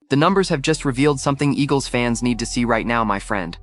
The numbers have just revealed something Eagles fans need to see right now, my friend.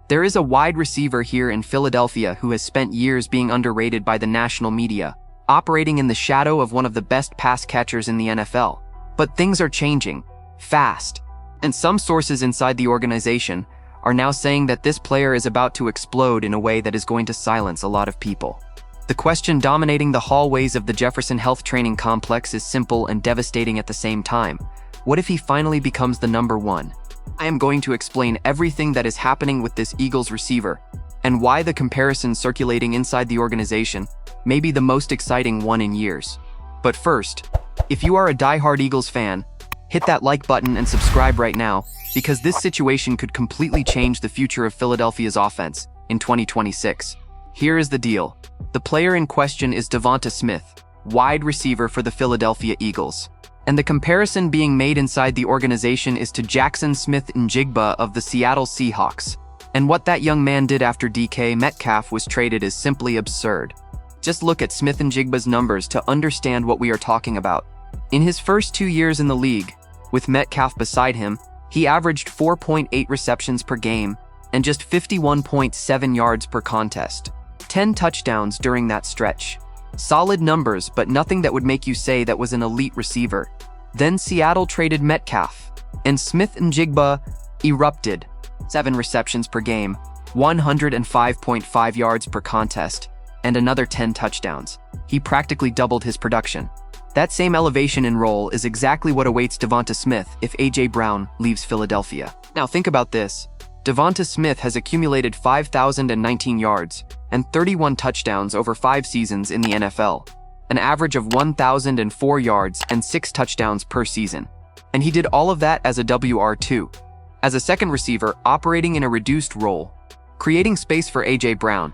There is a wide receiver here in Philadelphia who has spent years being underrated by the national media, operating in the shadow of one of the best pass catchers in the NFL. But things are changing, fast, and some sources inside the organization are now saying that this player is about to explode in a way that is going to silence a lot of people. The question dominating the hallways of the Jefferson Health Training Complex is simple and devastating at the same time. What if he finally becomes the number one? I am going to explain everything that is happening with this Eagles receiver and why the comparison circulating inside the organization may be the most exciting one in years. But first, if you are a diehard Eagles fan, hit that like button and subscribe right now, because this situation could completely change the future of Philadelphia's offense in 2026. Here is the deal. The player in question is DeVonta Smith, wide receiver for the Philadelphia Eagles. And the comparison being made inside the organization is to Jaxon Smith-Njigba of the Seattle Seahawks. And what that young man did after DK Metcalf was traded is simply absurd. Just look at Smith-Njigba's numbers to understand what we are talking about. In his first 2 years in the league, with Metcalf beside him, he averaged 4.8 receptions per game and just 51.7 yards per contest. 10 touchdowns during that stretch. Solid numbers, but nothing that would make you say that was an elite receiver. Then Seattle traded Metcalf, and Smith-Njigba erupted. 7 receptions per game, 105.5 yards per contest, and another 10 touchdowns. He practically doubled his production. That same elevation in role is exactly what awaits DeVonta Smith if A.J. Brown leaves Philadelphia. Now think about this. DeVonta Smith has accumulated 5,019 yards and 31 touchdowns over 5 seasons in the NFL, an average of 1,004 yards and 6 touchdowns per season. And he did all of that as a WR2, as a second receiver operating in a reduced role, creating space for A.J. Brown.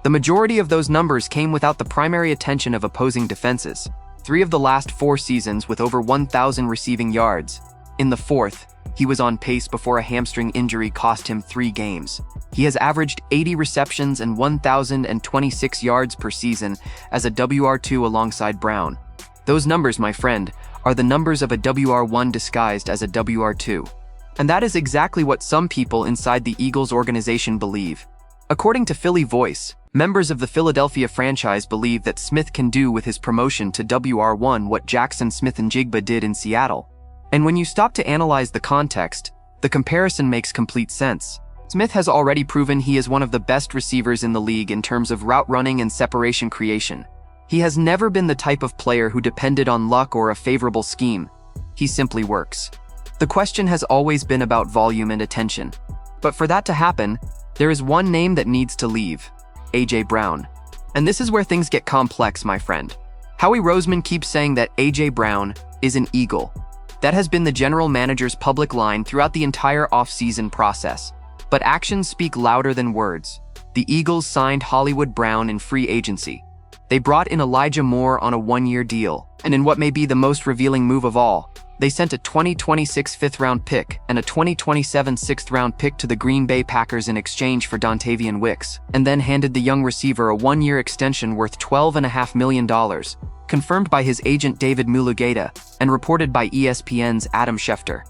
The majority of those numbers came without the primary attention of opposing defenses. 3 of the last 4 seasons with over 1,000 receiving yards. In the 4th, he was on pace before a hamstring injury cost him 3 games. He has averaged 80 receptions and 1,026 yards per season as a WR2 alongside Brown. Those numbers, my friend, are the numbers of a WR1 disguised as a WR2. And that is exactly what some people inside the Eagles organization believe. According to Philly Voice, members of the Philadelphia franchise believe that Smith can do with his promotion to WR1 what Jaxon Smith-Njigba did in Seattle. And when you stop to analyze the context, the comparison makes complete sense. Smith has already proven he is one of the best receivers in the league in terms of route running and separation creation. He has never been the type of player who depended on luck or a favorable scheme. He simply works. The question has always been about volume and attention. But for that to happen, there is one name that needs to leave: A.J. Brown. And this is where things get complex, my friend. Howie Roseman keeps saying that A.J. Brown is an Eagle. That has been the general manager's public line throughout the entire offseason process. But actions speak louder than words. The Eagles signed Hollywood Brown in free agency. They brought in Elijah Moore on a 1-year deal. And in what may be the most revealing move of all, they sent a 2026 5th-round pick and a 2027 6th-round pick to the Green Bay Packers in exchange for Dontavian Wicks, and then handed the young receiver a 1-year extension worth $12.5 million, confirmed by his agent David Mulugeta and reported by ESPN's Adam Schefter.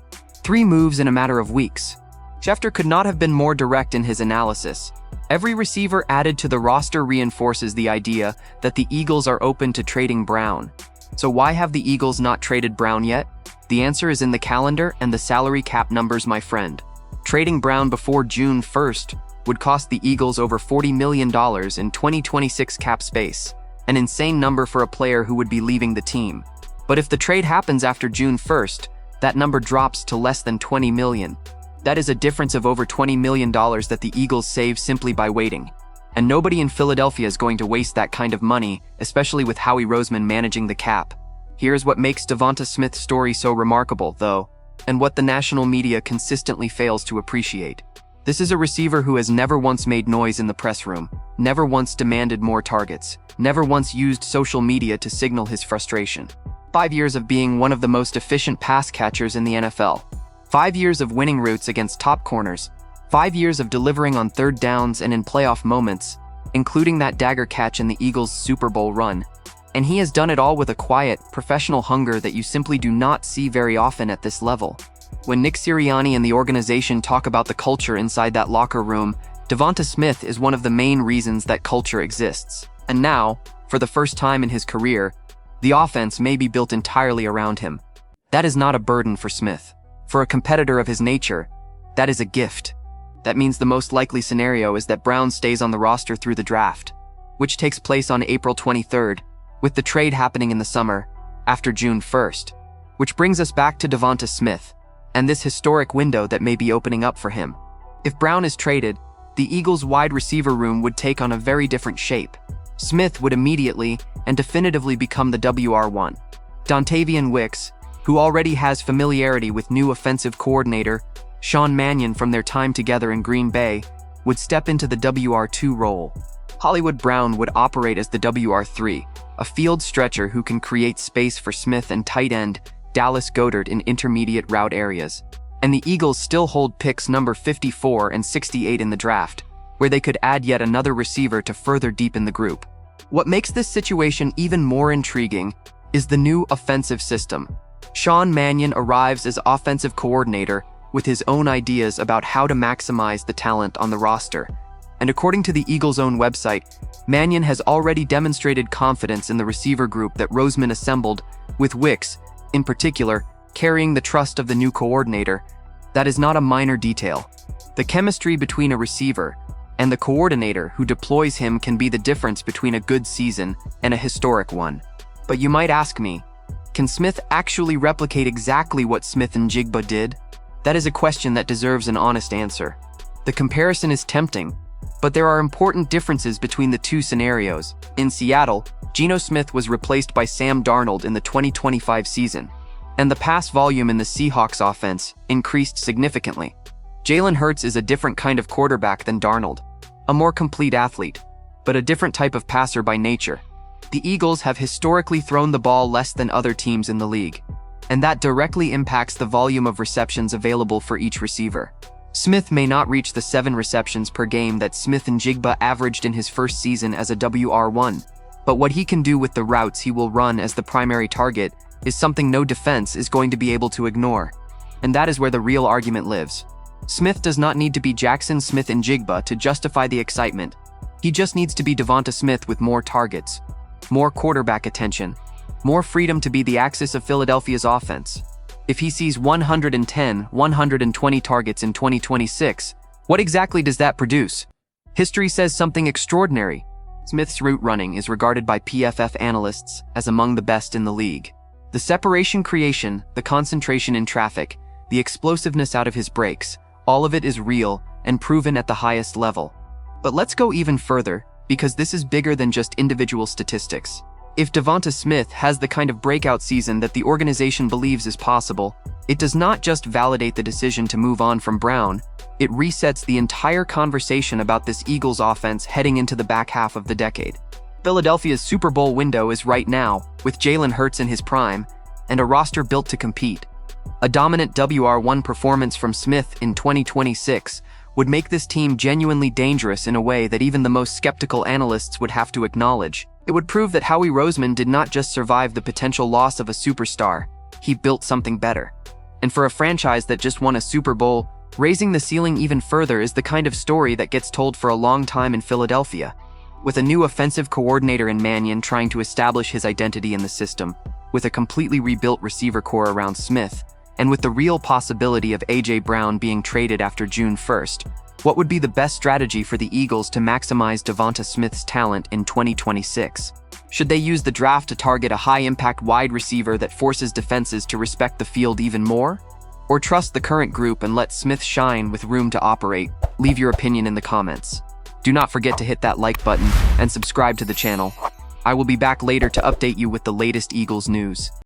3 moves in a matter of weeks. Schefter could not have been more direct in his analysis. Every receiver added to the roster reinforces the idea that the Eagles are open to trading Brown. So why have the Eagles not traded Brown yet? The answer is in the calendar and the salary cap numbers, my friend. Trading Brown before June 1st would cost the Eagles over $40 million in 2026 cap space, an insane number for a player who would be leaving the team. But if the trade happens after June 1st, that number drops to less than $20 million. That is a difference of over $20 million that the Eagles save simply by waiting. And nobody in Philadelphia is going to waste that kind of money, especially with Howie Roseman managing the cap. Here's what makes DeVonta Smith's story so remarkable, though, and what the national media consistently fails to appreciate. This is a receiver who has never once made noise in the press room, never once demanded more targets, never once used social media to signal his frustration. 5 years of being one of the most efficient pass catchers in the NFL. 5 years of winning routes against top corners. 5 years of delivering on third downs and in playoff moments, including that dagger catch in the Eagles' Super Bowl run. And he has done it all with a quiet, professional hunger that you simply do not see very often at this level. When Nick Sirianni and the organization talk about the culture inside that locker room, DeVonta Smith is one of the main reasons that culture exists. And now, for the first time in his career, the offense may be built entirely around him. That is not a burden for Smith. For a competitor of his nature, that is a gift. That means the most likely scenario is that Brown stays on the roster through the draft, which takes place on April 23rd, with the trade happening in the summer, after June 1st. Which brings us back to DeVonta Smith, and this historic window that may be opening up for him. If Brown is traded, the Eagles' wide receiver room would take on a very different shape. Smith would immediately and definitively become the WR1. Dontavian Wicks, who already has familiarity with new offensive coordinator Sean Mannion from their time together in Green Bay, would step into the WR2 role. Hollywood Brown would operate as the WR3, a field stretcher who can create space for Smith and tight end Dallas Goedert in intermediate route areas. And the Eagles still hold picks number 54 and 68 in the draft, where they could add yet another receiver to further deepen the group. What makes this situation even more intriguing is the new offensive system. Sean Mannion arrives as offensive coordinator with his own ideas about how to maximize the talent on the roster. And according to the Eagles' own website, Mannion has already demonstrated confidence in the receiver group that Roseman assembled, with Wicks, in particular, carrying the trust of the new coordinator. That is not a minor detail. The chemistry between a receiver and the coordinator who deploys him can be the difference between a good season and a historic one. But you might ask me, can Smith actually replicate exactly what Smith-Njigba did? That is a question that deserves an honest answer. The comparison is tempting, but there are important differences between the two scenarios. In Seattle, Geno Smith was replaced by Sam Darnold in the 2025 season, and the pass volume in the Seahawks offense increased significantly. Jalen Hurts is a different kind of quarterback than Darnold, a more complete athlete, but a different type of passer by nature. The Eagles have historically thrown the ball less than other teams in the league, and that directly impacts the volume of receptions available for each receiver. Smith may not reach the 7 receptions per game that Smith-Njigba averaged in his first season as a WR1, but what he can do with the routes he will run as the primary target is something no defense is going to be able to ignore. And that is where the real argument lives. Smith does not need to be Jaxon Smith-Njigba to justify the excitement. He just needs to be DeVonta Smith with more targets, more quarterback attention, more freedom to be the axis of Philadelphia's offense. If he sees 110, 120 targets in 2026, what exactly does that produce? History says something extraordinary. Smith's route running is regarded by PFF analysts as among the best in the league. The separation creation, the concentration in traffic, the explosiveness out of his breaks, all of it is real and proven at the highest level. But let's go even further, because this is bigger than just individual statistics. If DeVonta Smith has the kind of breakout season that the organization believes is possible, it does not just validate the decision to move on from Brown, it resets the entire conversation about this Eagles offense heading into the back half of the decade. Philadelphia's Super Bowl window is right now, with Jalen Hurts in his prime, and a roster built to compete. A dominant WR1 performance from Smith in 2026 would make this team genuinely dangerous in a way that even the most skeptical analysts would have to acknowledge. It would prove that Howie Roseman did not just survive the potential loss of a superstar, he built something better. And for a franchise that just won a Super Bowl, raising the ceiling even further is the kind of story that gets told for a long time in Philadelphia. With a new offensive coordinator in Mannion trying to establish his identity in the system, with a completely rebuilt receiver core around Smith, and with the real possibility of A.J. Brown being traded after June 1st, what would be the best strategy for the Eagles to maximize DeVonta Smith's talent in 2026? Should they use the draft to target a high-impact wide receiver that forces defenses to respect the field even more? Or trust the current group and let Smith shine with room to operate? Leave your opinion in the comments. Do not forget to hit that like button and subscribe to the channel. I will be back later to update you with the latest Eagles news.